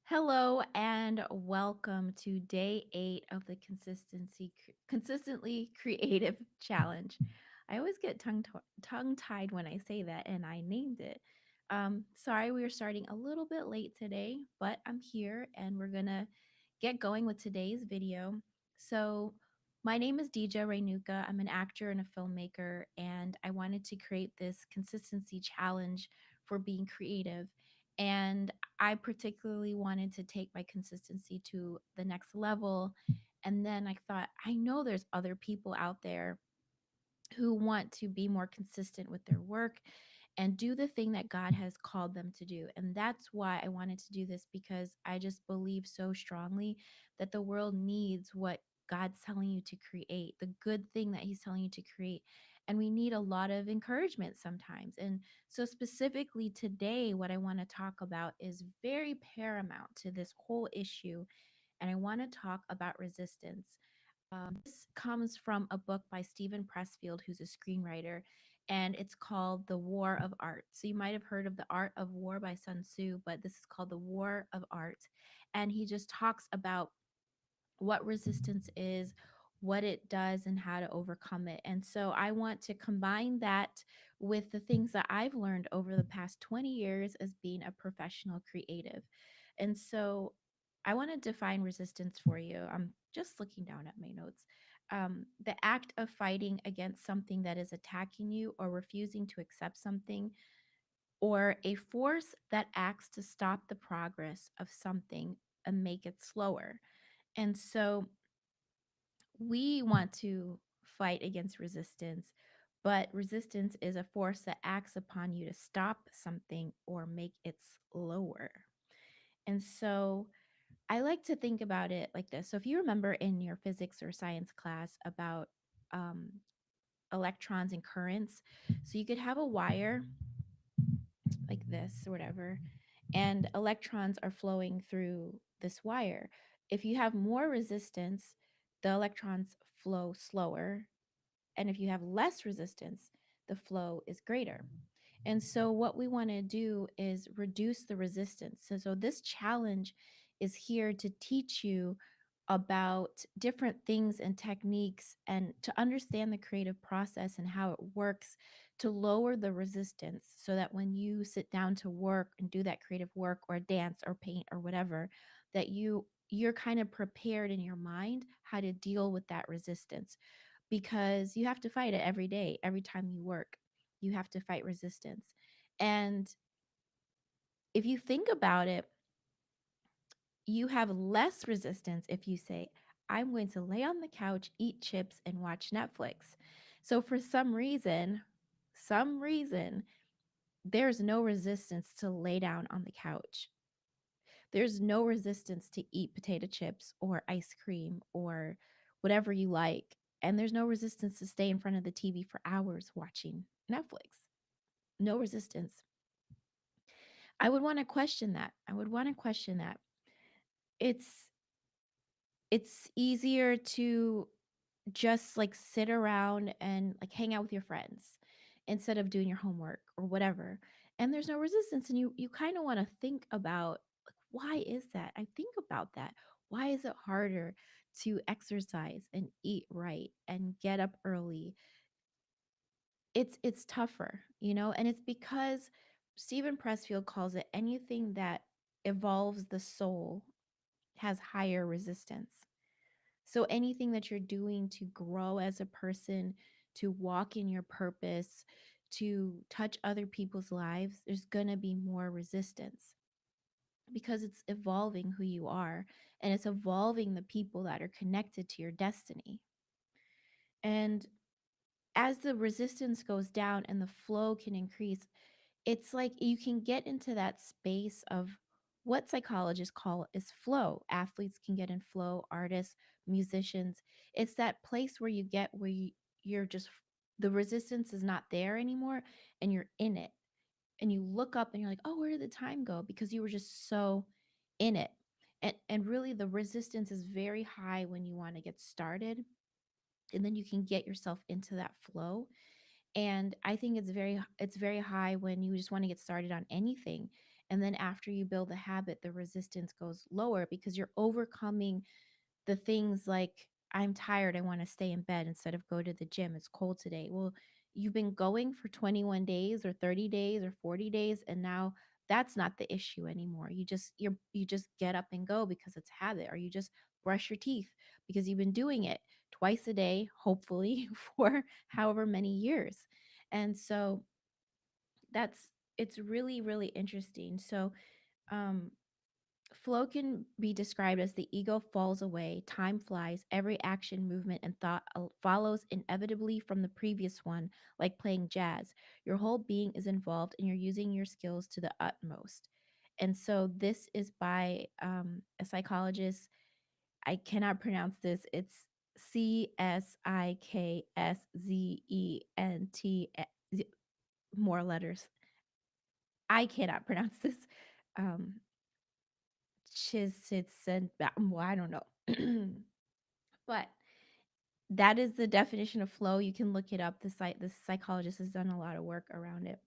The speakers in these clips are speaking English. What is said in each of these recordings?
Hello and welcome to day 8 of the consistently creative challenge. I always get tongue tied when I say that, and I named it. Sorry, we are starting a little bit late today, but I'm here and we're gonna get going with today's video. So, my name is dijarenuka. I'm an actor and a filmmaker, and I wanted to create this consistency challenge for being creative. And I particularly wanted to take my consistency to the next level. And then I thought, I know there's other people out there who want to be more consistent with their work and do the thing that God has called them to do. And that's why I wanted to do this, because I just believe so strongly that the world needs what God's telling you to create, the good thing that He's telling you to create. And we need a lot of encouragement sometimes. And so, specifically today, what I want to talk about is very paramount to this whole issue. And I want to talk about resistance. This comes from a book by Stephen Pressfield, who's a screenwriter, and it's called The War of Art. So you might have heard of The Art of War by Sun Tzu, but this is called The War of Art. And he just talks about what resistance is, what it does, and how to overcome it. And so I want to combine that with the things that I've learned over the past 20 years as being a professional creative. And so I want to define resistance for you. I'm just looking down at my notes. The act of fighting against something that is attacking you or refusing to accept something, or a force that acts to stop the progress of something and make it slower. And so we want to fight against resistance, but resistance is a force that acts upon you to stop something or make it slower. And so I like to think about it like this. So if you remember in your physics or science class about um, electrons and currents, so you could have a wire like this or whatever, and electrons are flowing through this wire. If you have more resistance, the electrons flow slower, and if you have less resistance, the flow is greater. And so, what we want to do is reduce the resistance. So, this challenge is here to teach you about different things and techniques and to understand the creative process and how it works to lower the resistance so that when you sit down to work and do that creative work or dance or paint or whatever, that you're kind of prepared in your mind how to deal with that resistance, because you have to fight it every day. Every time you work, you have to fight resistance. And if you think about it, you have less resistance if you say, I'm going to lay on the couch, eat chips, and watch Netflix. So for some reason, there's no resistance to lay down on the couch. There's no resistance to eat potato chips or ice cream or whatever you like. And there's no resistance to stay in front of the TV for hours watching Netflix. No resistance. I would want to question that. I would want to question that. It's it's easier to just like sit around and like hang out with your friends instead of doing your homework or whatever. And there's no resistance, and you kind of want to think about, like, why is that? I think about that. Why is it harder to exercise and eat right and get up early? It's tougher, and it's because Stephen Pressfield calls it anything that evolves the soul has higher resistance. So anything that you're doing to grow as a person, to walk in your purpose, to touch other people's lives, there's going to be more resistance because it's evolving who you are, and it's evolving the people that are connected to your destiny. And as the resistance goes down and the flow can increase, it's like you can get into that space of what psychologists call is flow. Athletes can get in flow, artists, musicians. It's that place where you get where you're just, the resistance is not there anymore and you're in it. And you look up and you're like, "Oh, where did the time go?" Because you were just so in it. And really the resistance is very high when you want to get started, and then you can get yourself into that flow. And I think it's very high when you just want to get started on anything. And then after you build the habit, the resistance goes lower because you're overcoming the things like, I'm tired, I want to stay in bed instead of go to the gym. It's cold today. Well, you've been going for 21 days or 30 days or 40 days, and now that's not the issue anymore. You just get up and go because it's habit, or you just brush your teeth because you've been doing it twice a day, hopefully for however many years. And so that's it's really really interesting. So um flow can be described as the ego falls away, time flies, every action, movement, and thought follows inevitably from the previous one, like playing jazz. Your whole being is involved and you're using your skills to the utmost. And so this is by a psychologist. I cannot pronounce this. It's Cikszentent, more letters. I cannot pronounce this. Um, Chisitsen, well, I don't know. But that is the definition of flow. You can look it up. The psychologist has done a lot of work around it.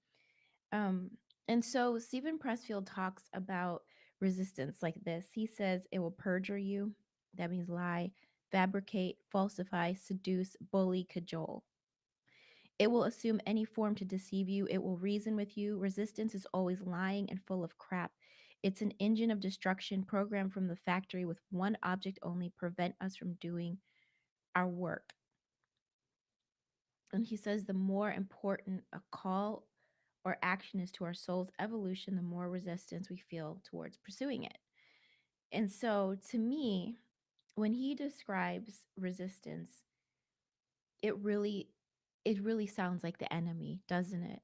Um, and so Stephen Pressfield talks about resistance like this. He says it will perjure you. That means lie, fabricate, falsify, seduce, bully, cajole. It will assume any form to deceive you. It will reason with you. Resistance is always lying and full of crap. It's an engine of destruction programmed from the factory with one object only: prevent us from doing our work. And he says the more important a call or action is to our soul's evolution, the more resistance we feel towards pursuing it. And so to me, when he describes resistance, it really it really sounds like the enemy, doesn't it?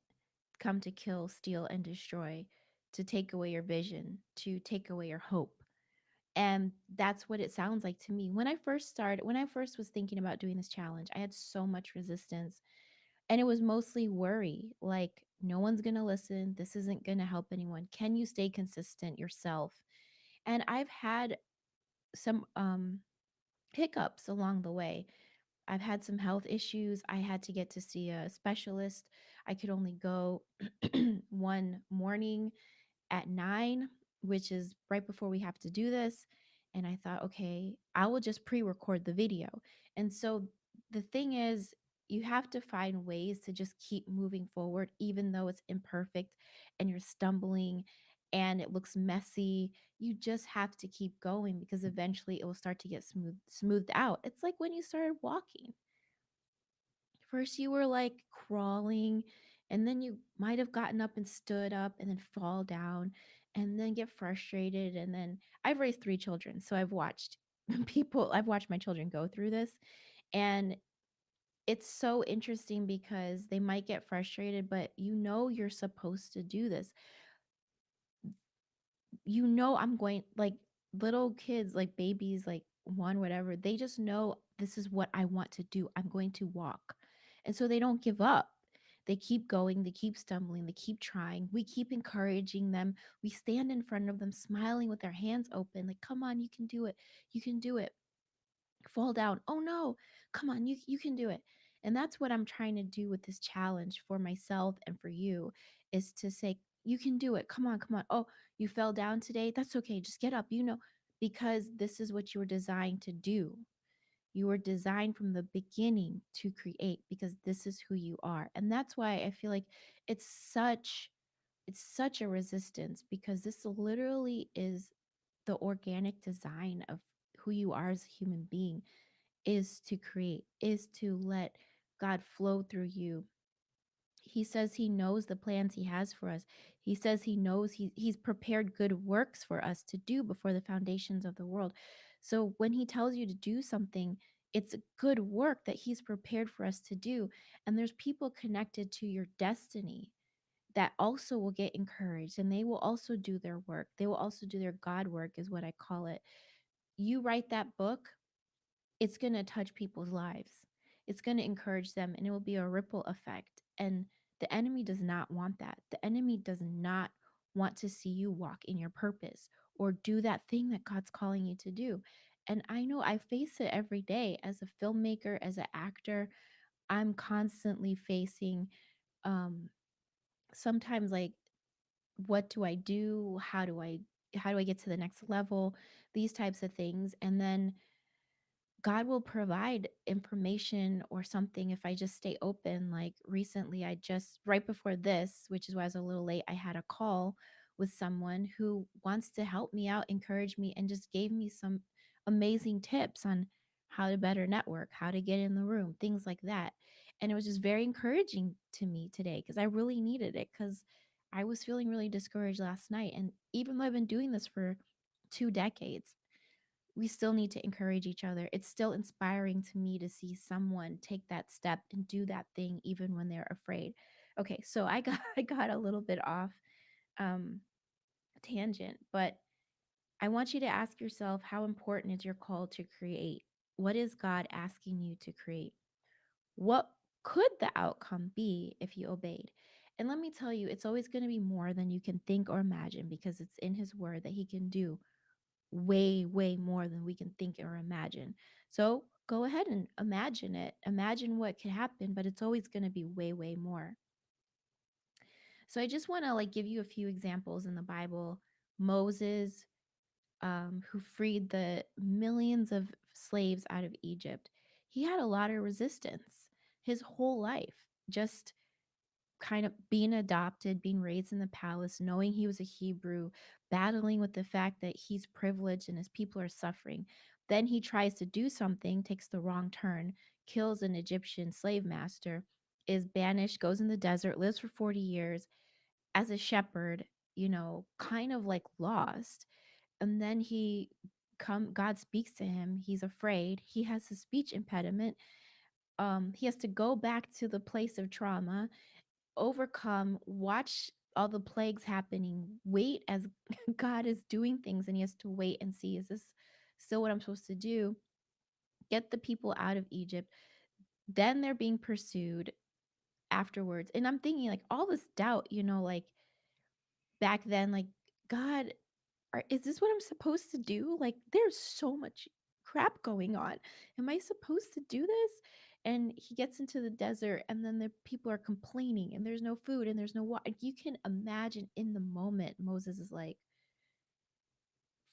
Come to kill, steal, and destroy, to take away your vision, to take away your hope. And that's what it sounds like to me. When I first was thinking about doing this challenge, I had so much resistance. And it was mostly worry, like, no one's going to listen. This isn't going to help anyone. Can you stay consistent yourself? And I've had some hiccups along the way. I've had some health issues. I had to get to see a specialist. I could only go one morning at 9, which is right before we have to do this. And I thought, okay, I will just pre record the video. And so the thing is, you have to find ways to just keep moving forward, even though it's imperfect and you're stumbling and it looks messy. You just have to keep going because eventually it will start to get smoothed out. It's like when you started walking. First, you were like crawling, and then you might have gotten up and stood up and then fall down and then get frustrated. And then I've raised 3 children, so I've watched I've watched my children go through this. And it's so interesting because they might get frustrated, but you're supposed to do this. I'm going, like, little kids, like babies, like one, whatever, they just know this is what I want to do. I'm going to walk. And so they don't give up. They keep going, they keep stumbling, they keep trying. We keep encouraging them. We stand in front of them, smiling with our hands open, like, come on, you can do it. You can do it. Fall down. Oh no, come on, you can do it. And that's what I'm trying to do with this challenge for myself and for you, is to say, you can do it. Come on, come on. Oh, you fell down today. That's okay. Just get up, because this is what you were designed to do. You were designed from the beginning to create, because this is who you are. And that's why I feel like it's such it's such a resistance, because this literally is the organic design of who you are as a human being, is to create, is to let God flow through you. He says he knows the plans he has for us. He says he knows he's prepared good works for us to do before the foundations of the world. So when he tells you to do something, it's a good work that he's prepared for us to do. And there's people connected to your destiny that also will get encouraged, and they will also do their work. They will also do their God work, is what I call it. You write that book, it's going to touch people's lives. It's going to encourage them, and it will be a ripple effect. And the enemy does not want that. The enemy does not want to see you walk in your purpose or do that thing that God's calling you to do. And I know I face it every day as a filmmaker, as an actor. I'm constantly facing, um sometimes, like, what do I do? How do I get to the next level? These types of things. And then God will provide information or something if I just stay open. Like recently, I just, right before this, which is why I was a little late, I had a call with someone who wants to help me out, encourage me, and just gave me some amazing tips on how to better network, how to get in the room, things like that. And it was just very encouraging to me today because I really needed it because I was feeling really discouraged last night. And even though I've been doing this for 2 decades, we still need to encourage each other. It's still inspiring to me to see someone take that step and do that thing even when they're afraid. Okay, so I got I got a little bit off um tangent, but I want you to ask yourself, how important is your call to create? What is God asking you to create? What could the outcome be if you obeyed? And let me tell you, it's always going to be more than you can think or imagine because it's in his word that he can do way, way more than we can think or imagine. So go ahead and imagine it. Imagine what could happen, but it's always going to be way, way more. So I just want to like give you a few examples in the Bible. Moses, who freed the millions of slaves out of Egypt, he had a lot of resistance his whole life. Just kind of being adopted, being raised in the palace, knowing he was a Hebrew, battling with the fact that he's privileged and his people are suffering. Then he tries to do something, takes the wrong turn, kills an Egyptian slave master, is banished, goes in the desert, lives for 40 years as a shepherd, kind of like lost. And then God speaks to him, he's afraid, he has a speech impediment. He has to go back to the place of trauma, overcome, watch all the plagues happening, wait as God is doing things, and he has to wait and see, is this still what I'm supposed to do? Get the people out of Egypt. Then they're being pursued afterwards. And I'm thinking, like, all this doubt, like back then, like, God, is this what I'm supposed to do? Like, there's so much crap going on. Am I supposed to do this? And he gets into the desert, and then the people are complaining, and there's no food, and there's no water. You can imagine in the moment, Moses is like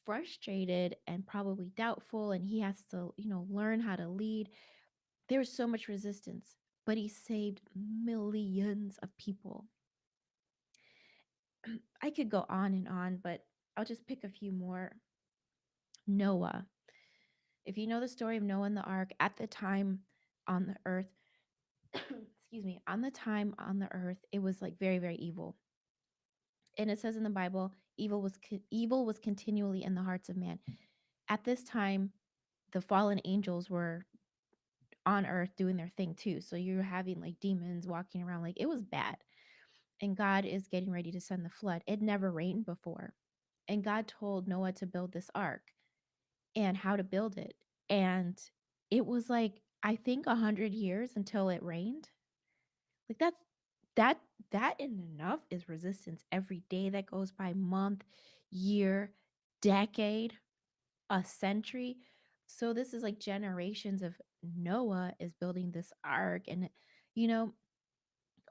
frustrated and probably doubtful, and he has to, learn how to lead. There's so much resistance, but he saved millions of people. I could go on, but I'll just pick a few more. Noah. If you know the story of Noah and the ark, at the time on the earth, excuse me, on the time on the earth, it was like very, very evil. And it says in the Bible, evil was continually in the hearts of man. At this time, the fallen angels were on earth doing their thing too. So you're having like demons walking around, like it was bad. And God is getting ready to send the flood. It never rained before. And God told Noah to build this ark and how to build it. And it was like, I think 100 years until it rained. Like that that in enough is resistance every day that goes by, month, year, decade, a century. So this is like generations of Noah is building this ark, and you know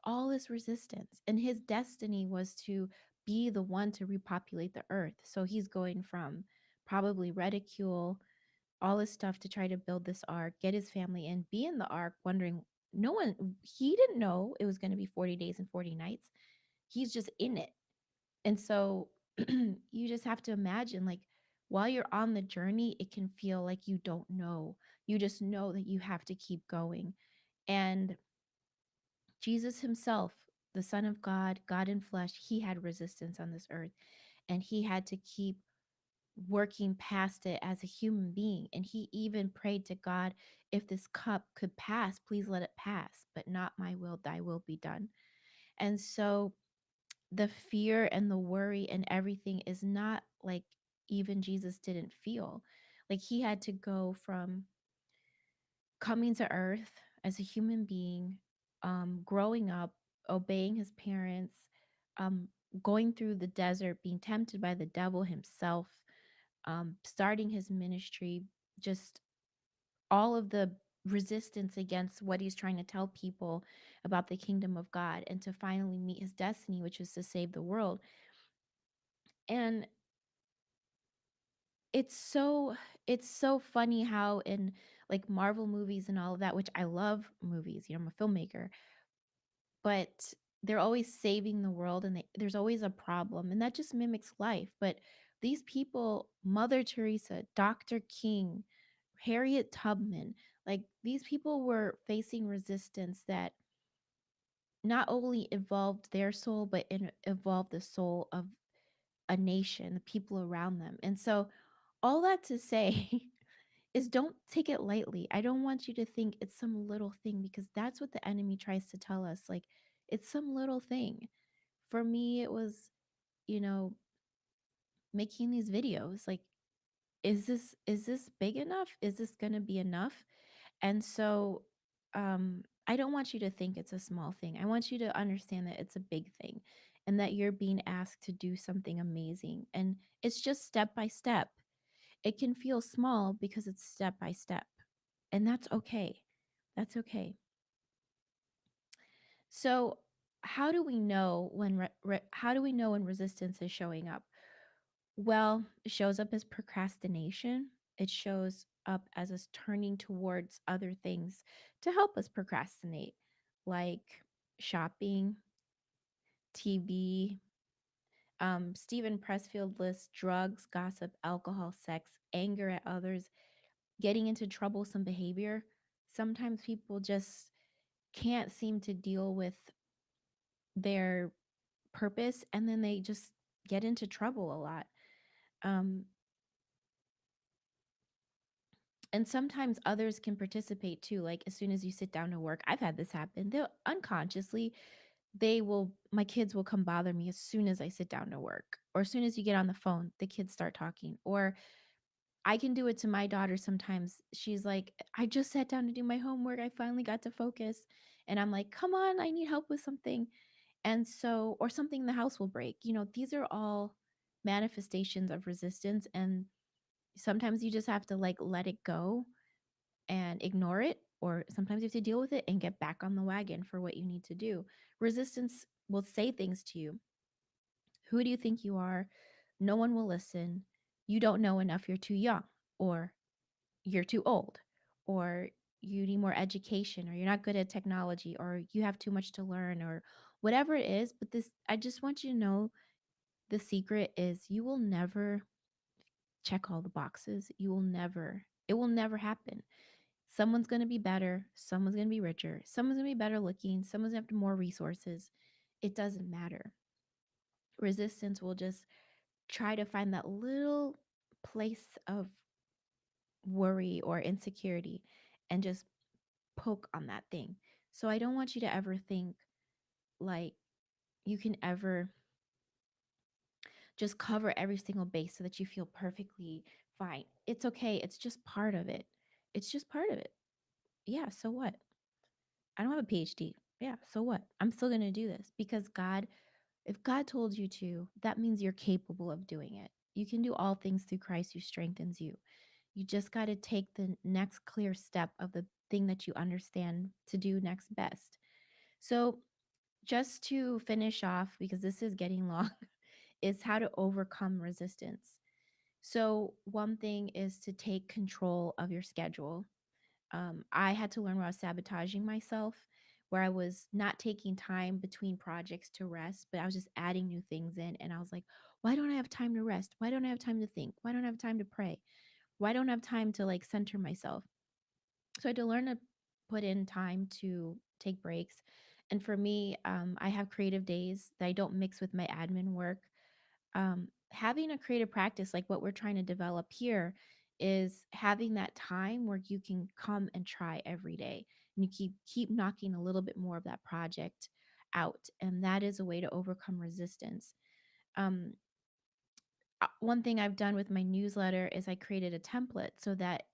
all this resistance, and his destiny was to be the one to repopulate the earth. So he's going from probably ridicule, all this stuff to try to build this ark, get his family in, be in the ark, wondering, no one, he didn't know it was going to be 40 days and 40 nights. He's just in it. And so you just have to imagine, like, while you're on the journey, it can feel like you don't know. You just know that you have to keep going. And Jesus himself, the Son of God, God in flesh, he had resistance on this earth, and he had to keep working past it as a human being. And he even prayed to God, if this cup could pass, please let it pass, but not my will, thy will be done. And so the fear and the worry and everything is not like even Jesus didn't feel. Like he had to go from coming to earth as a human being, growing up, obeying his parents, um, going through the desert, being tempted by the devil himself, starting his ministry, just all of the resistance against what he's trying to tell people about the kingdom of God, and to finally meet his destiny, which is to save the world. And it's so it's so funny how in like Marvel movies and all of that, which I love movies, you know, I'm a filmmaker, but they're always saving the world and there's always a problem and that just mimics life. But these people, Mother Teresa, Dr. King, Harriet Tubman, like these people were facing resistance that not only evolved their soul but evolved the soul of a nation, the people around them. And so all that to say is don't take it lightly. I don't want you to think it's some little thing because that's what the enemy tries to tell us. Like it's some little thing. For me, it was, you know, making these videos. Like, is this big enough? Is this gonna be enough? And so I don't want you to think it's a small thing. I want you to understand that it's a big thing and that you're being asked to do something amazing. And it's just step by step. It can feel small because it's step by step. And that's okay. That's okay. So, how do we know when resistance is showing up? Well, it shows up as procrastination. It shows up as us turning towards other things to help us procrastinate, like shopping, TV. Stephen Pressfield lists drugs, gossip, alcohol, sex, anger at others, getting into troublesome behavior. Sometimes people just can't seem to deal with their purpose and then they just get into trouble a lot. Um, and sometimes others can participate too. Like as soon as you sit down to work, I've had this happen. They'll unconsciously, my kids will come bother me as soon as I sit down to work, or as soon as you get on the phone, the kids start talking. Or I can do it to my daughter sometimes. She's like, I just sat down to do my homework. I finally got to focus. And I'm like, come on, I need help with something. And so, or something in the house will break. You know, these are all manifestations of resistance. And sometimes you just have to like let it go and ignore it. Or sometimes you have to deal with it and get back on the wagon for what you need to do. Resistance will say things to you. Who do you think you are? No one will listen. You don't know enough. You're too young. Or you're too old, or you need more education, or you're not good at technology, or you have too much to learn, or whatever it is. But this, I just want you to know the secret is you will never check all the boxes. It will never happen. Someone's going to be better. Someone's going to be richer. Someone's going to be better looking. Someone's going to have more resources. It doesn't matter. Resistance will just try to find that little place of worry or insecurity and just poke on that thing. So I don't want you to ever think like you can ever just cover every single base so that you feel perfectly fine. It's okay. It's just part of it. It's just part of it. Yeah, so what? I don't have a PhD. Yeah, so what? I'm still going to do this because if God told you to, that means you're capable of doing it. You can do all things through Christ who strengthens you. You just got to take the next clear step of the thing that you understand to do next best. So, just to finish off, because this is getting long, is how to overcome resistance. So, one thing is to take control of your schedule. I had to learn where I was sabotaging myself, where I was not taking time between projects to rest, but I was just adding new things in. And I was like, why don't I have time to rest? Why don't I have time to think? Why don't I have time to pray? Why don't I have time to like center myself? So I had to learn to put in time to take breaks. And for me, I have creative days that I don't mix with my admin work. Having a creative practice like what we're trying to develop here is having that time where you can come and try every day and you keep knocking a little bit more of that project out, and that is a way to overcome resistance. um, One thing I've done with my newsletter is I created a template so that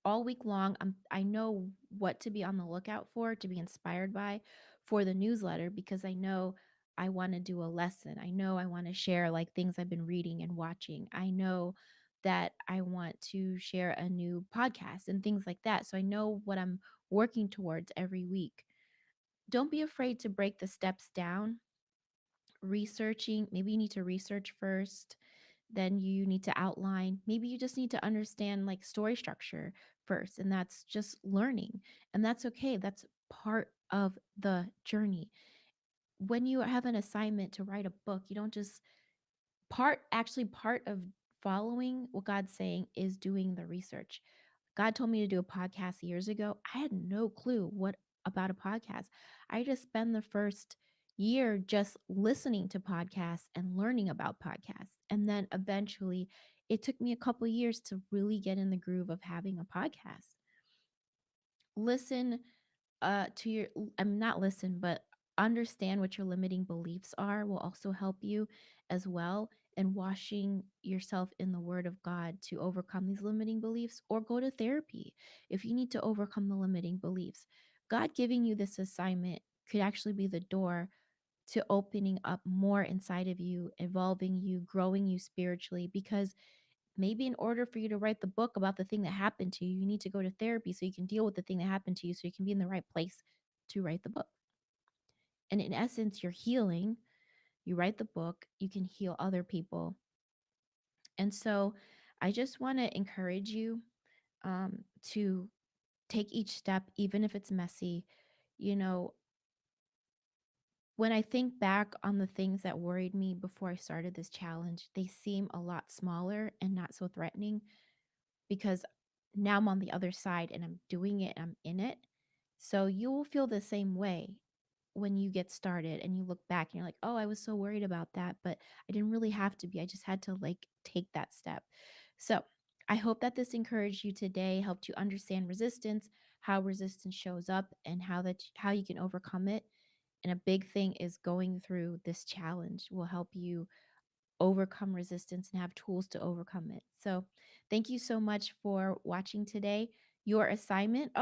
all week long I know what to be on the lookout for, to be inspired by for the newsletter, because I know I want to do a lesson. I know I want to share like things I've been reading and watching. I know that I want to share a new podcast and things like that. So I know what I'm working towards every week. Don't be afraid to break the steps down. Researching, maybe you need to research first. Then you need to outline. Maybe you just need to understand like story structure first, and that's just learning. And that's okay. That's part of the journey. When you have an assignment to write a book, you don't just part of following what God's saying is doing the research. God told me to do a podcast years ago. I had no clue what about a podcast. I just spent the first year just listening to podcasts and learning about podcasts. And then eventually it took me a couple years to really get in the groove of having a podcast. Listen to your I'm not listen, but understand what your limiting beliefs are will also help you as well, and washing yourself in the word of God to overcome these limiting beliefs, or go to therapy if you need to overcome the limiting beliefs. God giving you this assignment could actually be the door to opening up more inside of you, evolving you, growing you spiritually, because maybe in order for you to write the book about the thing that happened to you, you need to go to therapy so you can deal with the thing that happened to you so you can be in the right place to write the book. And in essence, you're healing. You write the book, you can heal other people. And so I just want to encourage you to take each step, even if it's messy. You know, when I think back on the things that worried me before I started this challenge, they seem a lot smaller and not so threatening, because now I'm on the other side and I'm doing it, I'm in it. So you will feel the same way when you get started and you look back and you're like, "Oh, I was so worried about that, but I didn't really have to be. I just had to like take that step." So, I hope that this encouraged you today, helped you understand resistance, how resistance shows up, and how you can overcome it. And a big thing is going through this challenge will help you overcome resistance and have tools to overcome it. So, thank you so much for watching today. Your assignment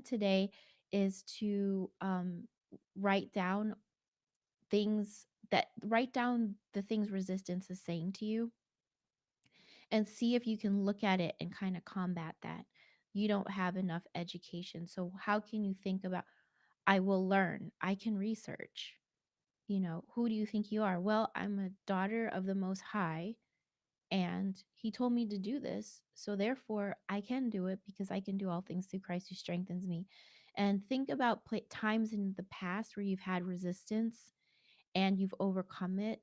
today is to write down write down the things resistance is saying to you, and see if you can look at it and kind of combat that. You don't have enough education. So, how can you think about, I will learn, I can research? Who do you think you are? Well, I'm a daughter of the Most High, and He told me to do this. So therefore, I can do it because I can do all things through Christ who strengthens me. And think about times in the past where you've had resistance and you've overcome it,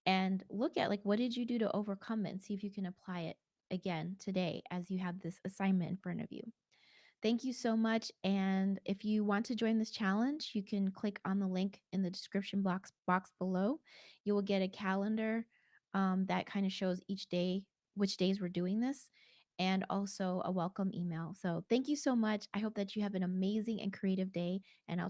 and look at like what did you do to overcome it, and see if you can apply it again today as you have this assignment in front of you. Thank you so much. And if you want to join this challenge, you can click on the link in the description box below. You will get a calendar that kind of shows each day, which days we're doing this, and also a welcome email. So thank you so much. I hope that you have an amazing and creative day, and I'll